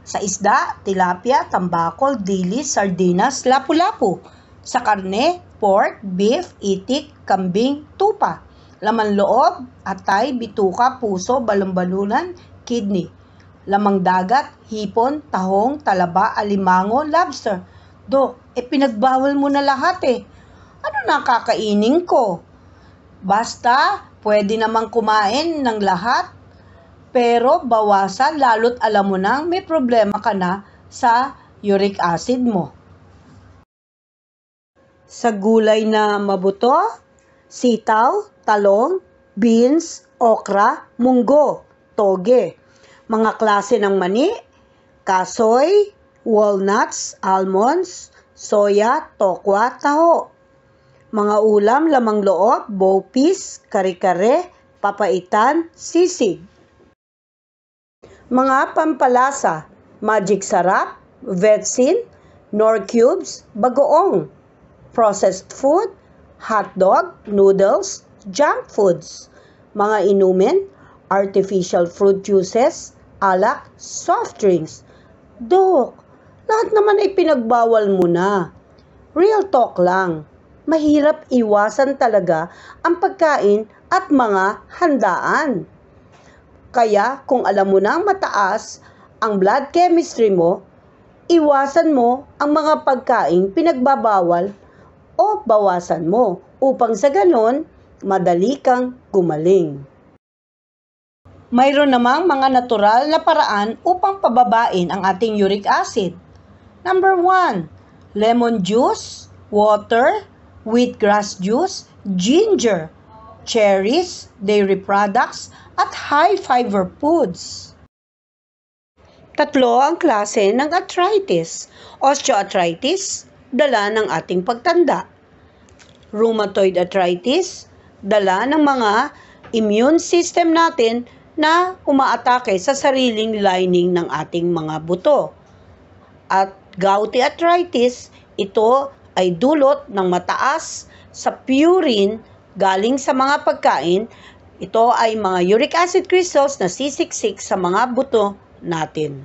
Sa isda, tilapia, tambakol, dilis, sardinas, lapu-lapu. Sa karne, pork, beef, itik, kambing, tupa. Laman loob, atay, bituka, puso, balon-balunan, kidney. Lamang dagat, hipon, tahong, talaba, alimango, lobster. Dok, pinagbawal mo na lahat eh. Ano na kakainin ko? Basta, pwede namang kumain ng lahat. Pero bawasan lalo't alam mo nang may problema ka na sa uric acid mo. Sa gulay na mabuto, sitaw, talong, beans, okra, munggo, toge. Mga klase ng mani, kasoy, walnuts, almonds, soya, tokwa, taho. Mga ulam, lamang loob, bowpeas, kare-kare, papaitan, sisig. Mga pampalasa, magic sarap, vetsin, nor cubes, bagoong. Processed food, hotdog, noodles, junk foods. Mga inumin, artificial fruit juices, alak, soft drinks. Dok, lahat naman ay pinagbawal mo na. Real talk lang. Mahirap iwasan talaga ang pagkain at mga handaan. Kaya kung alam mo nang mataas ang blood chemistry mo, iwasan mo ang mga pagkain pinagbabawal o bawasan mo upang sa ganon, madali kang gumaling. Mayroon namang mga natural na paraan upang pababain ang ating uric acid. Number 1, lemon juice, water, wheatgrass juice, ginger, cherries, dairy products, at high-fiber foods. 3 ang klase ng arthritis. Osteoarthritis, dala ng ating pagtanda. Rheumatoid arthritis, dala ng mga immune system natin na umaatake sa sariling lining ng ating mga buto. At gouty arthritis, ito ay dulot ng mataas sa purine galing sa mga pagkain. Ito ay mga uric acid crystals na sisiksik sa mga buto natin.